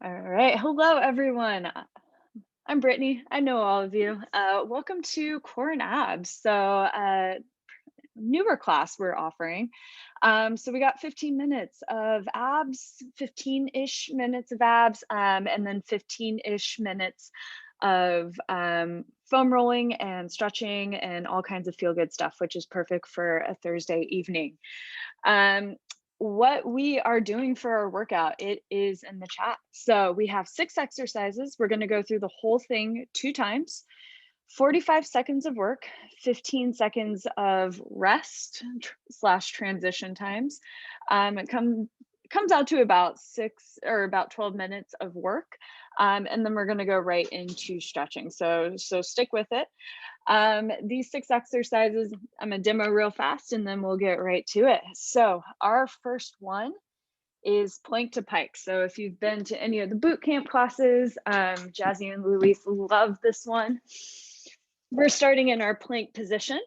All right. Hello, everyone. I'm Brittany. I know all of you. Welcome to Core and Abs. Newer class we're offering. So, we got 15 minutes of abs, 15-ish minutes of abs, and then 15-ish minutes of foam rolling and stretching and all kinds of feel good stuff, which is perfect for a Thursday evening. Um, what we are doing for our workout, it is in the chat. So we have 6 exercises. We're going to go through the whole thing 2 times. 45 seconds of work, 15 seconds of rest slash transition times. It comes out to about 12 minutes of work. And then we're going to go right into stretching. So stick with it. These 6 exercises, I'm gonna demo real fast and then we'll get right to it. So our first one is plank to pike. So if you've been to any of the boot camp classes, Jazzy and Luis love this one. We're starting in our plank position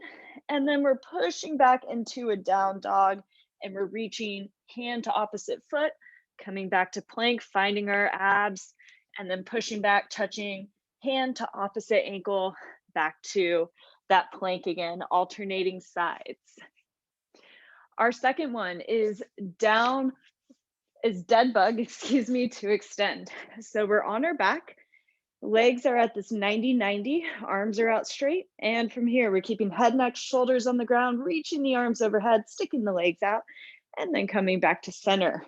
and then we're pushing back into a down dog and we're reaching hand to opposite foot, coming back to plank, finding our abs, and then pushing back, touching hand to opposite ankle, back to that plank again, alternating sides. Our second one is dead bug, excuse me, to extend. So we're on our back, legs are at this 90-90, arms are out straight. And from here, we're keeping head, neck, shoulders on the ground, reaching the arms overhead, sticking the legs out, and then coming back to center.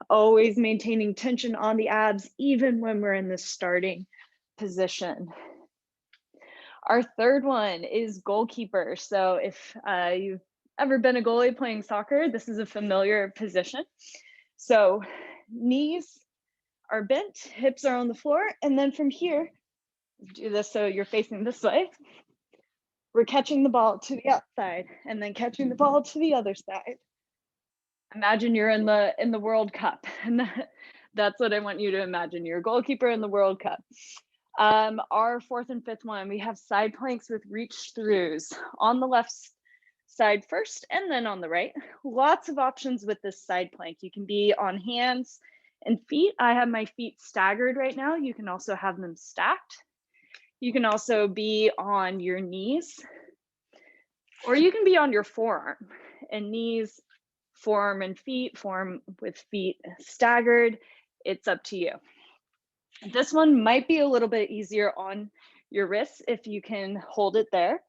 Always maintaining tension on the abs, even when we're in the starting position. Our third one is goalkeeper. So if you've ever been a goalie playing soccer, this is a familiar position. So knees are bent, hips are on the floor, and then from here, do this so you're facing this way. We're catching the ball to the outside and then catching the ball to the other side. Imagine you're in the World Cup, and that's what I want you to imagine. You're a goalkeeper in the World Cup. Our fourth and fifth one, we have side planks with reach throughs on the left side first and then on the right. Lots of options with this side plank. You can be on hands and feet. I have my feet staggered right now. You can also have them stacked. You can also be on your knees, or you can be on your forearm and knees, forearm and feet, forearm with feet staggered. It's up to you. This one might be a little bit easier on your wrists if you can hold it there.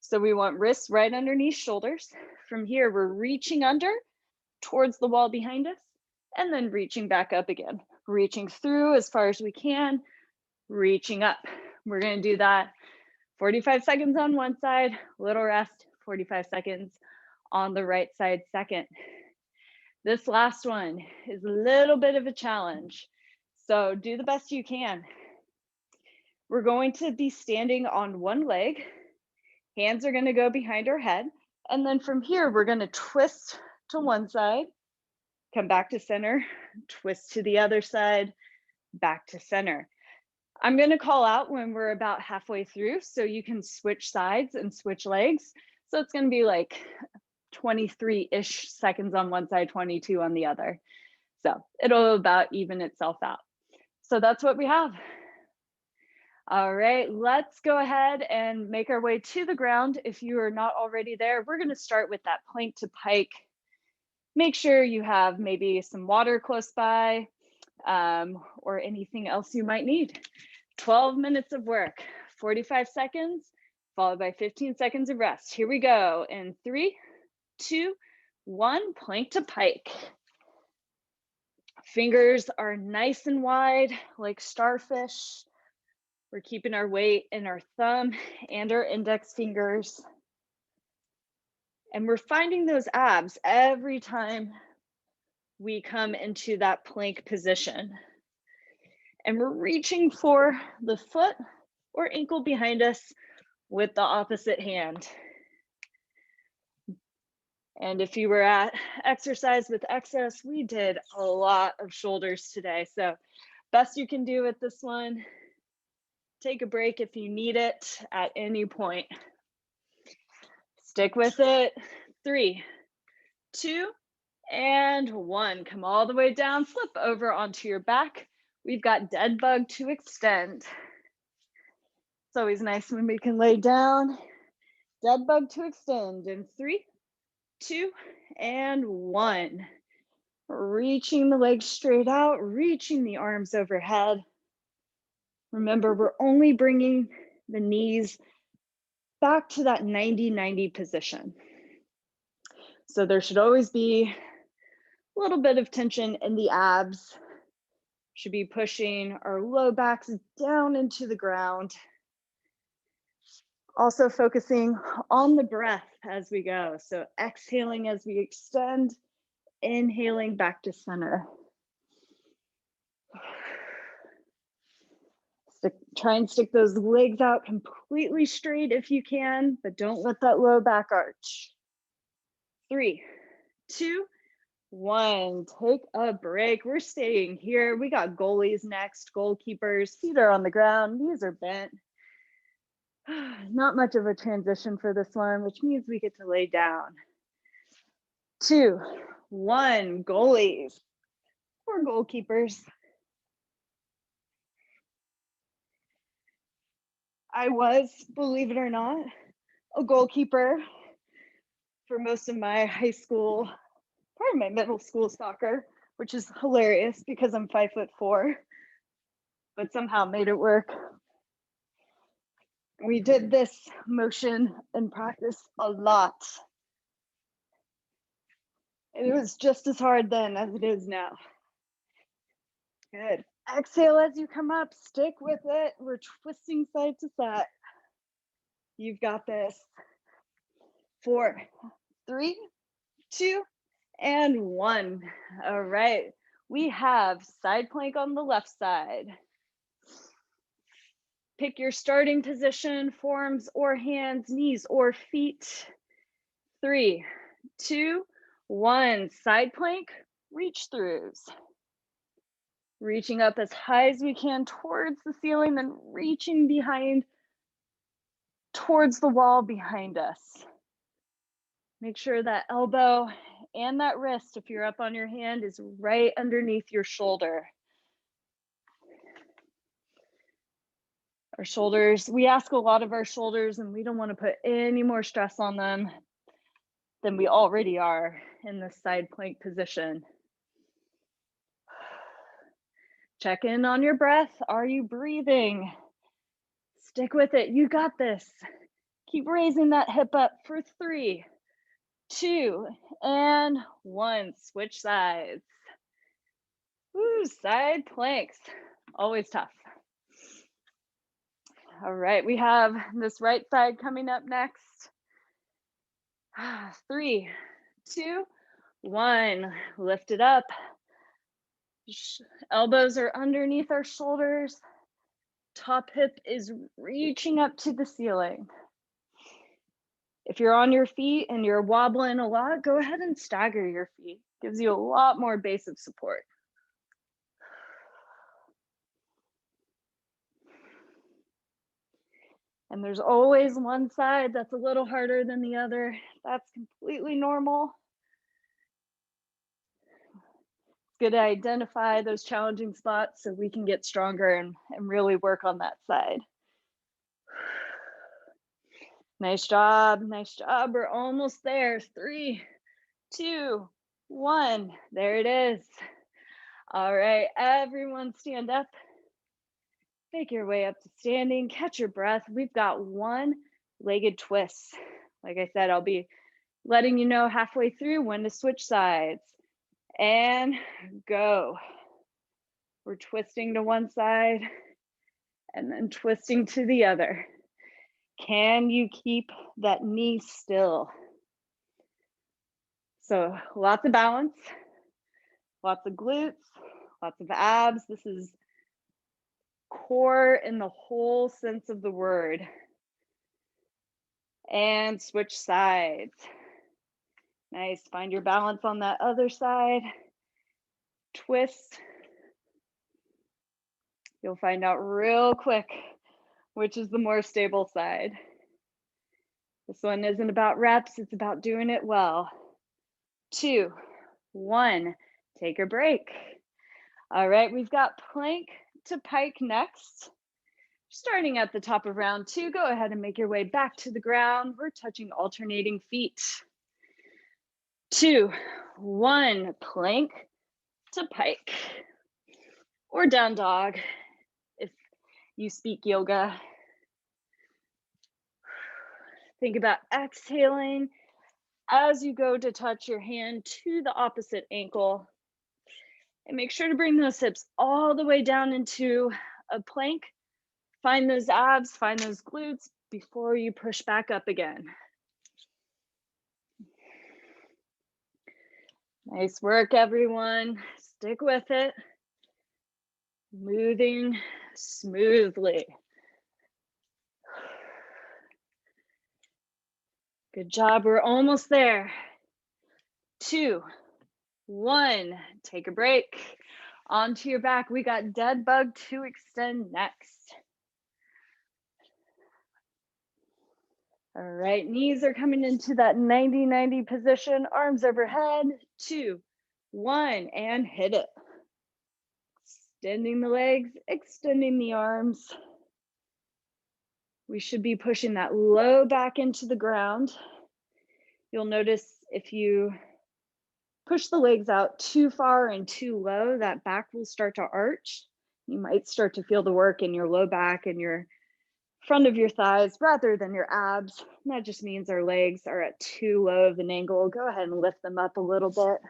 So we want wrists right underneath shoulders. From here, we're reaching under towards the wall behind us and then reaching back up again. Reaching through as far as we can, reaching up. We're gonna do that 45 seconds on one side, little rest, 45 seconds on the right side second. This last one is a little bit of a challenge. So do the best you can. We're going to be standing on one leg. Hands are going to go behind our head. And then from here, we're going to twist to one side, come back to center, twist to the other side, back to center. I'm going to call out when we're about halfway through so you can switch sides and switch legs. So it's going to be like 23-ish seconds on one side, 22 on the other. So it'll about even itself out. So that's what we have. All right, let's go ahead and make our way to the ground. If you are not already there, we're going to start with that plank to pike. Make sure you have maybe some water close by or anything else you might need. 12 minutes of work, 45 seconds, followed by 15 seconds of rest. Here we go in 3, 2, 1, plank to pike. Fingers are nice and wide like starfish. We're keeping our weight in our thumb and our index fingers. And we're finding those abs every time we come into that plank position. And we're reaching for the foot or ankle behind us with the opposite hand. And if you were at exercise with excess, we did a lot of shoulders today. So best you can do with this one. Take a break if you need it at any point. Stick with it. 3, 2, and 1. Come all the way down, flip over onto your back. We've got dead bug to extend. It's always nice when we can lay down. Dead bug to extend in 3, 2, and 1. Reaching the legs straight out, reaching the arms overhead. Remember, we're only bringing the knees back to that 90-90 position. So there should always be a little bit of tension in the abs. Should be pushing our low backs down into the ground. Also focusing on the breath as we go. So exhaling as we extend, inhaling back to center. Try and stick those legs out completely straight if you can, but don't let that low back arch. 3, 2, 1. Take a break. We're staying here. We got goalies next, goalkeepers. Feet are on the ground, knees are bent. Not much of a transition for this one, which means we get to lay down. 2, 1, goalies or goalkeepers. I was, believe it or not, a goalkeeper for most of my high school, part of my middle school soccer, which is hilarious because I'm 5'4", but somehow made it work. We did this motion in practice a lot. It was just as hard then as it is now. Good. Exhale as you come up, stick with it. We're twisting side to side. You've got this. 4, 3, 2, and 1. All right. We have side plank on the left side. Pick your starting position, forearms or hands, knees or feet. 3, 2, 1. Side plank, reach throughs. Reaching up as high as we can towards the ceiling, then reaching behind towards the wall behind us. Make sure that elbow and that wrist, if you're up on your hand, is right underneath your shoulder. Our shoulders, we ask a lot of our shoulders, and we don't want to put any more stress on them than we already are in this side plank position. Check in on your breath. Are you breathing? Stick with it. You got this. Keep raising that hip up for 3, 2, and 1. Switch sides. Woo, side planks. Always tough. All right, we have this right side coming up next. 3, 2, 1. Lift it up. Elbows are underneath our shoulders. Top hip is reaching up to the ceiling. If you're on your feet and you're wobbling a lot, go ahead and stagger your feet. Gives you a lot more base of support. And there's always one side that's a little harder than the other. That's completely normal. It's good to identify those challenging spots so we can get stronger and really work on that side. Nice job, nice job. We're almost there. 3, 2, 1. There it is. All right, everyone stand up. Make your way up to standing, catch your breath. We've got one-legged twists. Like I said, I'll be letting you know halfway through when to switch sides. And go. We're twisting to one side and then twisting to the other. Can you keep that knee still? So lots of balance, lots of glutes, lots of abs. This is core in the whole sense of the word. And switch sides. Nice, find your balance on that other side. Twist. You'll find out real quick which is the more stable side. This one isn't about reps, it's about doing it well. 2, 1, take a break. All right, we've got plank to pike next. Starting at the top of round 2, go ahead and make your way back to the ground. We're touching alternating feet. 2, 1, plank to pike. Or down dog if you speak yoga. Think about exhaling as you go to touch your hand to the opposite ankle. And make sure to bring those hips all the way down into a plank. Find those abs, find those glutes before you push back up again. Nice work, everyone. Stick with it. Moving smoothly. Good job. We're almost there. 2, 1. Take a break. Onto your back. We got dead bug to extend next. All right, knees are coming into that 90-90 position, arms overhead. 2, 1, and hit it. Extending the legs, extending the arms. We should be pushing that low back into the ground. You'll notice if you push the legs out too far and too low, that back will start to arch. You might start to feel the work in your low back and your front of your thighs rather than your abs. And that just means our legs are at too low of an angle. Go ahead and lift them up a little bit.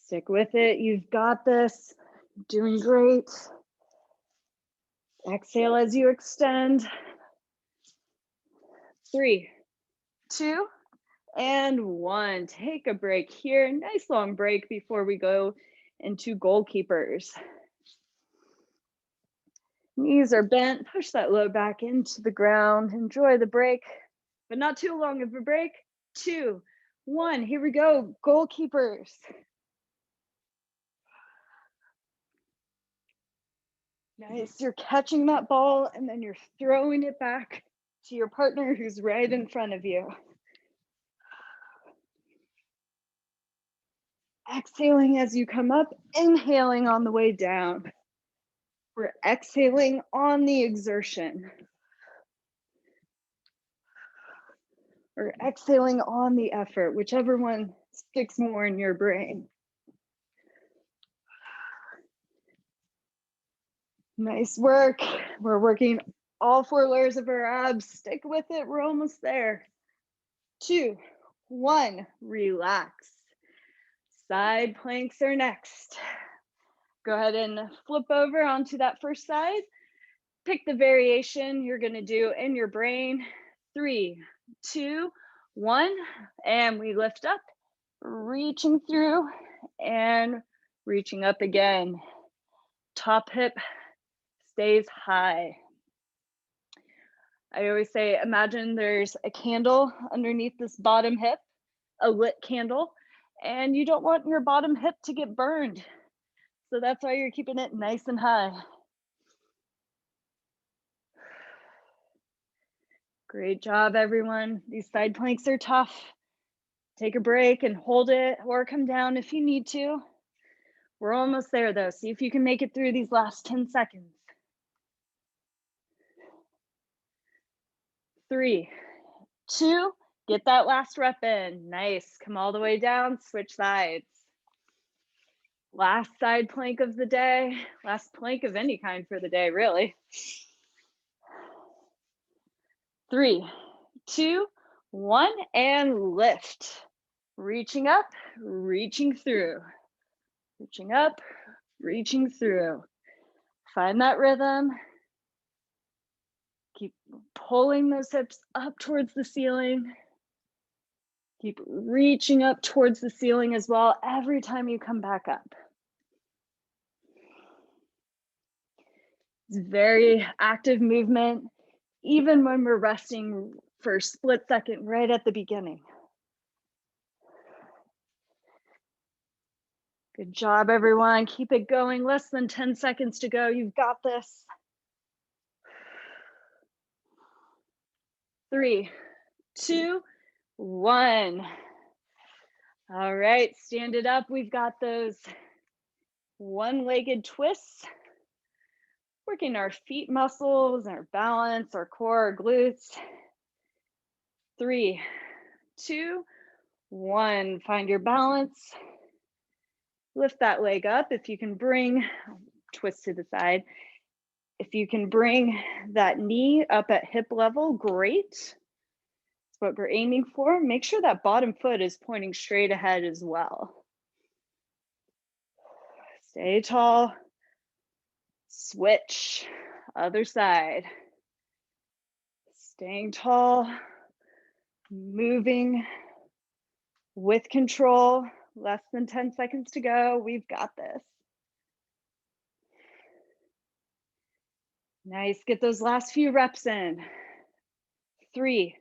Stick with it. You've got this. Doing great. Exhale as you extend. 3, 2, and 1. Take a break here. Nice long break before we go into goalkeepers. Knees are bent. Push that low back into the ground. Enjoy the break, but not too long of a break. 2, 1. Here we go. Goalkeepers. Nice. You're catching that ball and then you're throwing it back to your partner who's right in front of you. Exhaling as you come up, inhaling on the way down. We're exhaling on the exertion. Or exhaling on the effort, whichever one sticks more in your brain. Nice work. We're working all 4 layers of our abs. Stick with it. We're almost there. 2, 1, relax. Side planks are next. Go ahead and flip over onto that first side. Pick the variation you're going to do in your brain. 3, 2, 1, and we lift up, reaching through and reaching up again. Top hip stays high. I always say, imagine there's a candle underneath this bottom hip, a lit candle, and you don't want your bottom hip to get burned. So that's why you're keeping it nice and high. Great job, everyone. These side planks are tough. Take a break and hold it or come down if you need to. We're almost there though. See if you can make it through these last 10 seconds. 3, 2, get that last rep in. Nice. Come all the way down, switch sides. Last side plank of the day, last plank of any kind for the day, really. 3, 2, 1, and lift. Reaching up, reaching through. Reaching up, reaching through. Find that rhythm. Keep pulling those hips up towards the ceiling. Keep reaching up towards the ceiling as well every time you come back up. It's very active movement, even when we're resting for a split second right at the beginning. Good job, everyone. Keep it going. Less than 10 seconds to go. You've got this. 3, 2, 1. All right, stand it up. We've got those one-legged twists, working our feet muscles, our balance, our core, our glutes. 3, 2, 1. Find your balance. Lift that leg up. If you can bring, twist to the side. If you can bring that knee up at hip level, great. That's what we're aiming for. Make sure that bottom foot is pointing straight ahead as well. Stay tall. Switch. Other side. Staying tall. Moving with control. Less than 10 seconds to go. We've got this. Nice. Get those last few reps in. 3,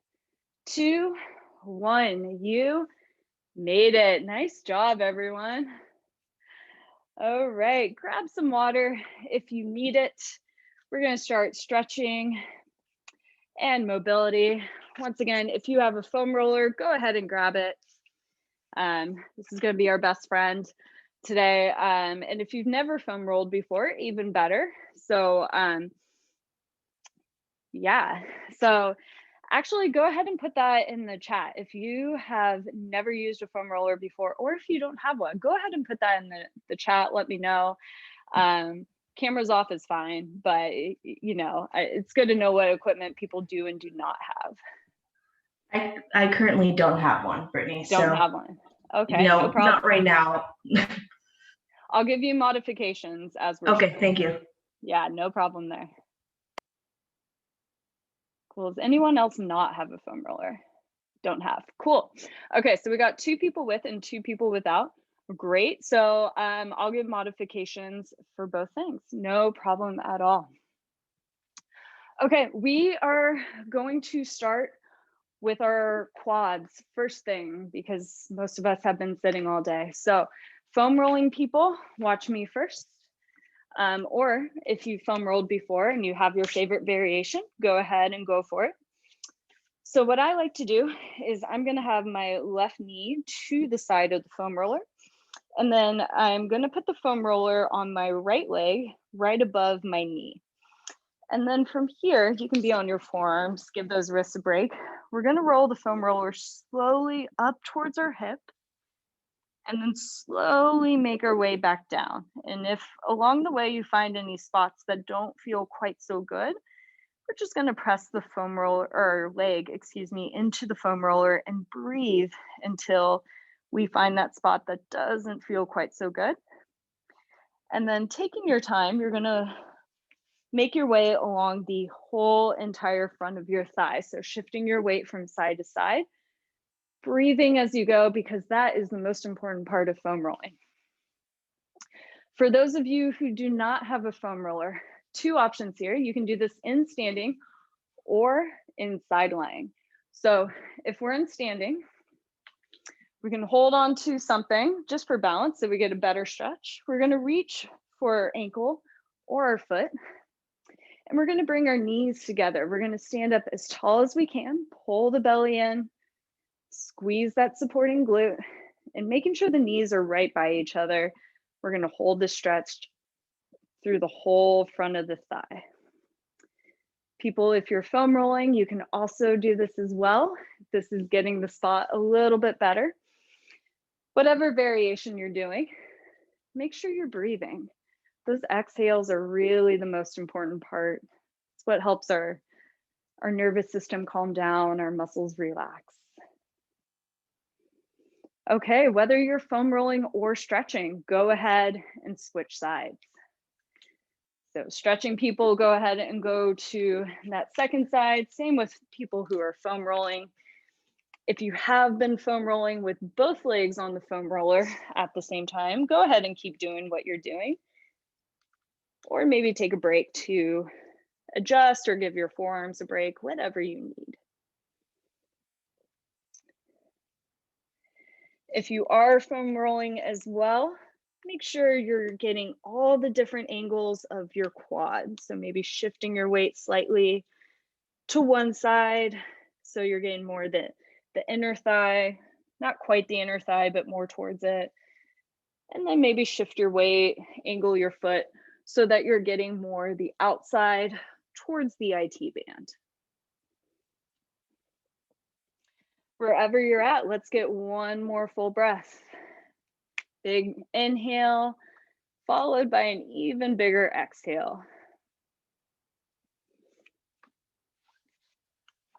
2, 1. You made it. Nice job, everyone. All right. Grab some water if you need it. We're going to start stretching and mobility. Once again, if you have a foam roller, go ahead and grab it. This is going to be our best friend today. And if you've never foam rolled before, even better. So yeah, so actually go ahead and put that in the chat. If you have never used a foam roller before, or if you don't have one, go ahead and put that in the chat. Let me know. Cameras off is fine, but you know, it's good to know what equipment people do and do not have. I currently don't have one, Brittany. Don't have one. Okay, no problem. Not right now. I'll give you modifications as we're okay, thank you. Yeah, no problem there. Cool. Does anyone else not have a foam roller? Don't have. Cool. Okay, so we got 2 people with and 2 people without. Great. So I'll give modifications for both things. No problem at all. Okay, we are going to start with our quads first thing because most of us have been sitting all day. So foam rolling people, watch me first. Or if you foam rolled before and you have your favorite variation, go ahead and go for it. So what I like to do is I'm going to have my left knee to the side of the foam roller. And then I'm going to put the foam roller on my right leg, right above my knee. And then from here, you can be on your forearms, give those wrists a break. We're going to roll the foam roller slowly up towards our hip and then slowly make our way back down. And if along the way you find any spots that don't feel quite so good, we're just going to press the foam roller or leg, excuse me, into the foam roller and breathe until we find that spot that doesn't feel quite so good. And then taking your time, you're going to make your way along the whole entire front of your thigh. So shifting your weight from side to side, breathing as you go, because that is the most important part of foam rolling. For those of you who do not have a foam roller, 2 options here. You can do this in standing or in side lying. So if we're in standing, we can hold on to something just for balance so we get a better stretch. We're going to reach for our ankle or our foot. And we're going to bring our knees together. We're going to stand up as tall as we can, pull the belly in, squeeze that supporting glute, and making sure the knees are right by each other. We're going to hold this stretch through the whole front of the thigh. People, if you're foam rolling, you can also do this as well. This is getting the spot a little bit better. Whatever variation you're doing, make sure you're breathing. Those exhales are really the most important part. It's what helps our nervous system calm down, our muscles relax. Okay, whether you're foam rolling or stretching, go ahead and switch sides. So stretching people, go ahead and go to that second side. Same with people who are foam rolling. If you have been foam rolling with both legs on the foam roller at the same time, go ahead and keep doing what you're doing. Or maybe take a break to adjust or give your forearms a break, whatever you need. If you are foam rolling as well, make sure you're getting all the different angles of your quad. So maybe shifting your weight slightly to one side so you're getting more the inner thigh, not quite the inner thigh, but more towards it. And then maybe shift your weight, angle your foot so that you're getting more the outside towards the IT band. Wherever you're at, let's get one more full breath. Big inhale, followed by an even bigger exhale.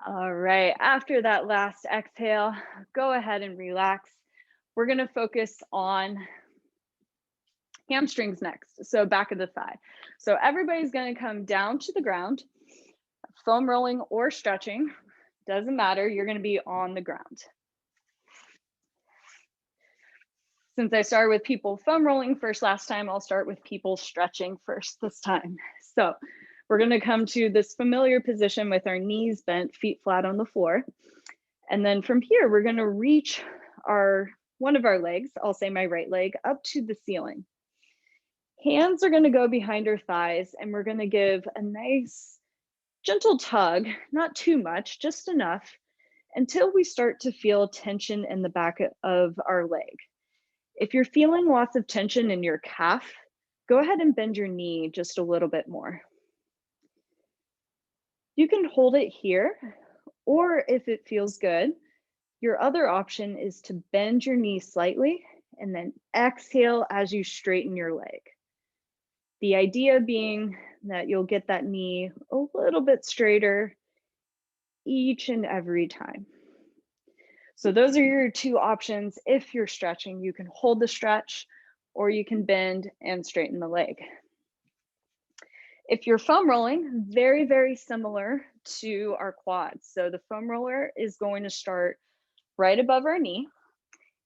All right, after that last exhale, go ahead and relax. We're gonna focus on hamstrings next, so back of the thigh. So everybody's gonna come down to the ground, foam rolling or stretching, doesn't matter, you're gonna be on the ground. Since I started with people foam rolling first last time, I'll start with people stretching first this time. So we're gonna come to this familiar position with our knees bent, feet flat on the floor. And then from here, we're gonna reach one of our legs, I'll say my right leg, up to the ceiling. Hands are gonna go behind our thighs and we're gonna give a nice gentle tug, not too much, just enough, until we start to feel tension in the back of our leg. If you're feeling lots of tension in your calf, go ahead and bend your knee just a little bit more. You can hold it here, or if it feels good, your other option is to bend your knee slightly and then exhale as you straighten your leg. The idea being that you'll get that knee a little bit straighter each and every time. So those are your two options. If you're stretching, you can hold the stretch or you can bend and straighten the leg. If you're foam rolling, very, very similar to our quads. So the foam roller is going to start right above our knee.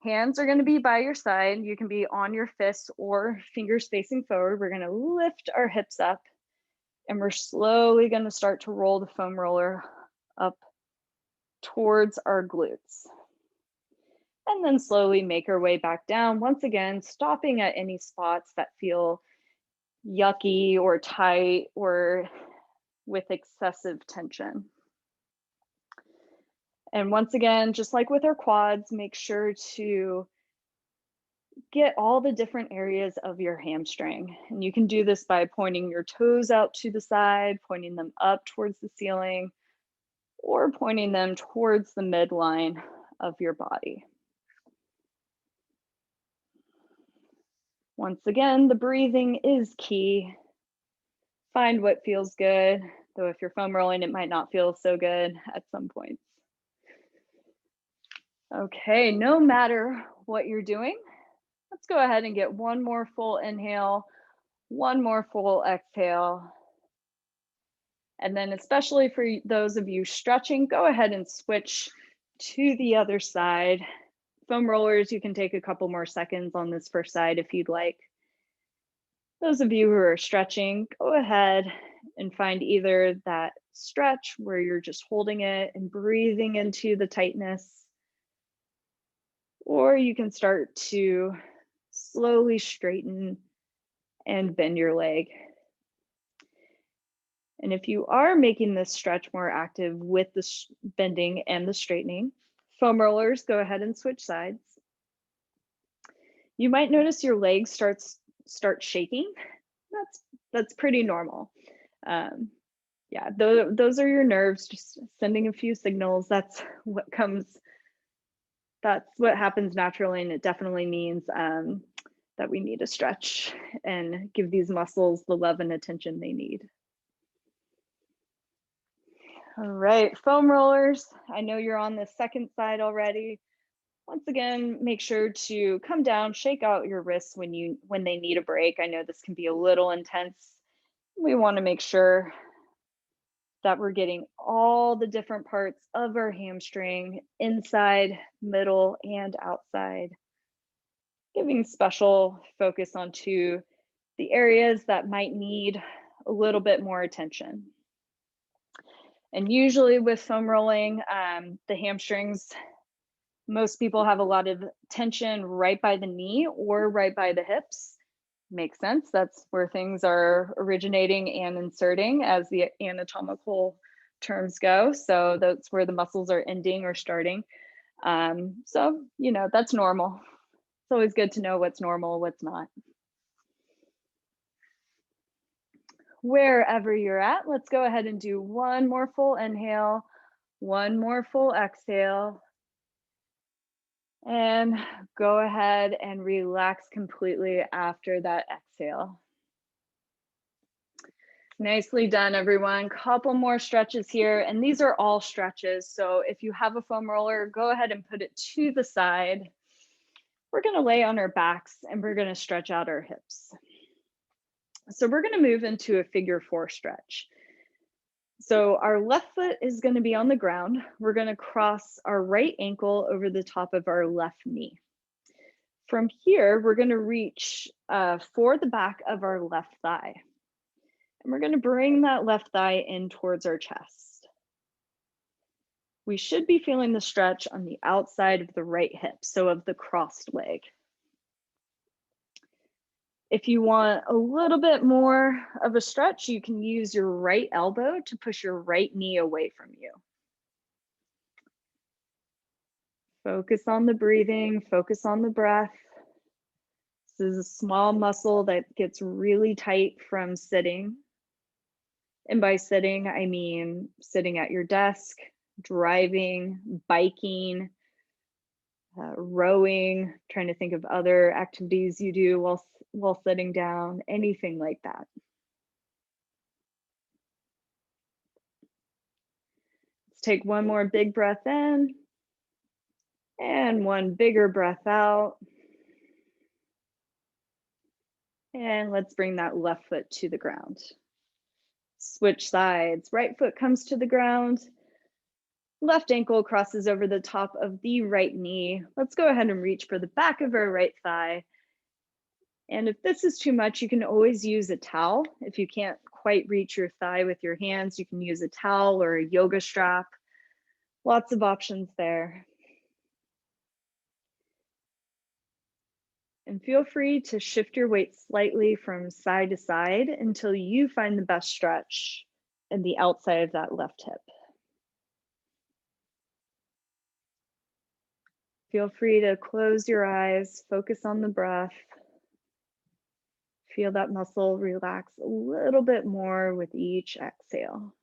Hands are going to be by your side. You can be on your fists or fingers facing forward. We're going to lift our hips up and we're slowly going to start to roll the foam roller up towards our glutes. And then slowly make our way back down. Once again, stopping at any spots that feel yucky or tight or with excessive tension. And once again, just like with our quads, make sure to get all the different areas of your hamstring. And you can do this by pointing your toes out to the side, pointing them up towards the ceiling, or pointing them towards the midline of your body. Once again, the breathing is key. Find what feels good, though if you're foam rolling, it might not feel so good at some points. Okay, no matter what you're doing, let's go ahead and get one more full inhale, one more full exhale. And then especially for those of you stretching, go ahead and switch to the other side. Foam rollers, you can take a couple more seconds on this first side if you'd like. Those of you who are stretching, go ahead and find either that stretch where you're just holding it and breathing into the tightness, or you can start to slowly straighten and bend your leg. And if you are making this stretch more active with the bending and the straightening, foam rollers, go ahead and switch sides. You might notice your legs start shaking. That's pretty normal. Yeah, those are your nerves just sending a few signals. That's what happens naturally, and it definitely means that we need to stretch and give these muscles the love and attention they need. All right, foam rollers. I know you're on the second side already. Once again, make sure to come down, shake out your wrists when they need a break. I know this can be a little intense. We want to make sure that we're getting all the different parts of our hamstring, inside, middle, and outside. Giving special focus onto the areas that might need a little bit more attention. And usually with foam rolling, the hamstrings, most people have a lot of tension right by the knee or right by the hips. Makes sense. That's where things are originating and inserting as the anatomical terms go. So that's where the muscles are ending or starting. So, that's normal. It's always good to know what's normal, what's not. Wherever you're at, let's go ahead and do one more full inhale, one more full exhale, and go ahead and relax completely after that exhale. Nicely done, everyone. Couple more stretches here, and these are all stretches. So if you have a foam roller, go ahead and put it to the side. We're gonna lay on our backs and we're gonna stretch out our hips. So we're gonna move into a figure 4 stretch. So our left foot is gonna be on the ground. We're gonna cross our right ankle over the top of our left knee. From here, we're gonna reach for the back of our left thigh. And we're gonna bring that left thigh in towards our chest. We should be feeling the stretch on the outside of the right hip, so of the crossed leg. If you want a little bit more of a stretch, you can use your right elbow to push your right knee away from you. Focus on the breathing, focus on the breath. This is a small muscle that gets really tight from sitting. And by sitting, I mean sitting at your desk, driving, biking, rowing, trying to think of other activities you do while sitting down, anything like that. Let's take one more big breath in and one bigger breath out. And let's bring that left foot to the ground. Switch sides. Right foot comes to the ground. Left ankle crosses over the top of the right knee. Let's go ahead and reach for the back of our right thigh. And if this is too much, you can always use a towel. If you can't quite reach your thigh with your hands, you can use a towel or a yoga strap. Lots of options there. And feel free to shift your weight slightly from side to side until you find the best stretch in the outside of that left hip. Feel free to close your eyes, focus on the breath. Feel that muscle relax a little bit more with each exhale.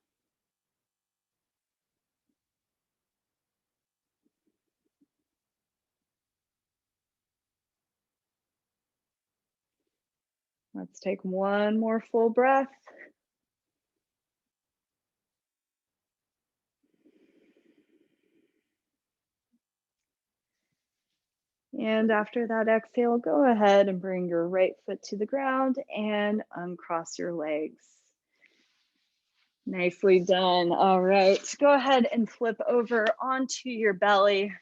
Let's take one more full breath. And after that exhale, go ahead and bring your right foot to the ground and uncross your legs. Nicely done. All right, go ahead and flip over onto your belly.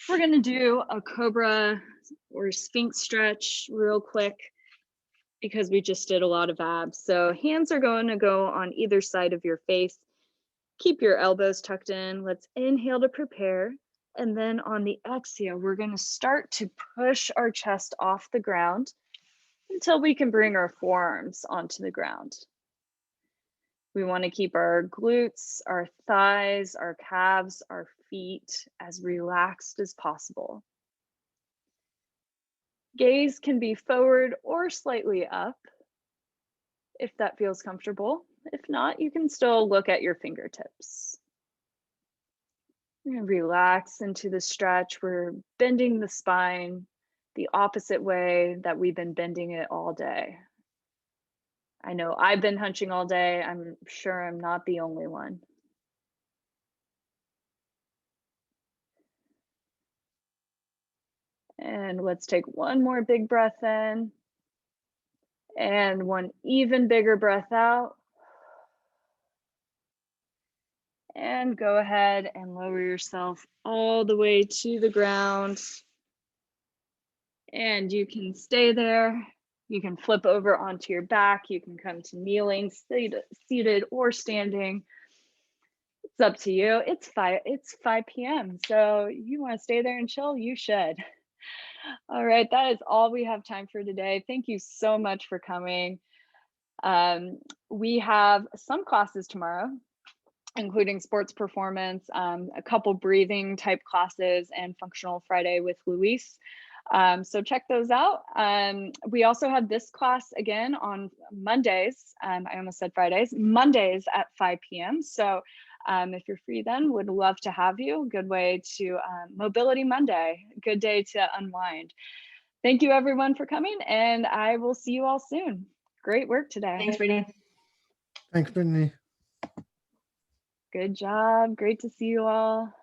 We're gonna do a Cobra or Sphinx stretch real quick because we just did a lot of abs. So hands are going to go on either side of your face. Keep your elbows tucked in. Let's inhale to prepare. And then on the exhale, we're going to start to push our chest off the ground until we can bring our forearms onto the ground. We want to keep our glutes, our thighs, our calves, our feet as relaxed as possible. Gaze can be forward or slightly up if that feels comfortable. If not, you can still look at your fingertips. And relax into the stretch. We're bending the spine the opposite way that we've been bending it all day. I know I've been hunching all day. I'm sure I'm not the only one. And let's take one more big breath in and one even bigger breath out. And go ahead and lower yourself all the way to the ground. And you can stay there. You can flip over onto your back. You can come to kneeling, seated or standing. It's up to you. It's 5 p.m. So you want to stay there and chill, you should. All right, that is all we have time for today. Thank you so much for coming. We have some classes tomorrow. including sports performance, a couple breathing type classes, and functional Friday with Luis. So check those out. We also have this class again on Mondays. I almost said Fridays, Mondays at 5 p.m. So if you're free then, would love to have you. Good way to Mobility Monday, good day to unwind. Thank you everyone for coming, and I will see you all soon. Great work today. Thanks, Brittany. Thanks, Brittany. Good job. Great to see you all.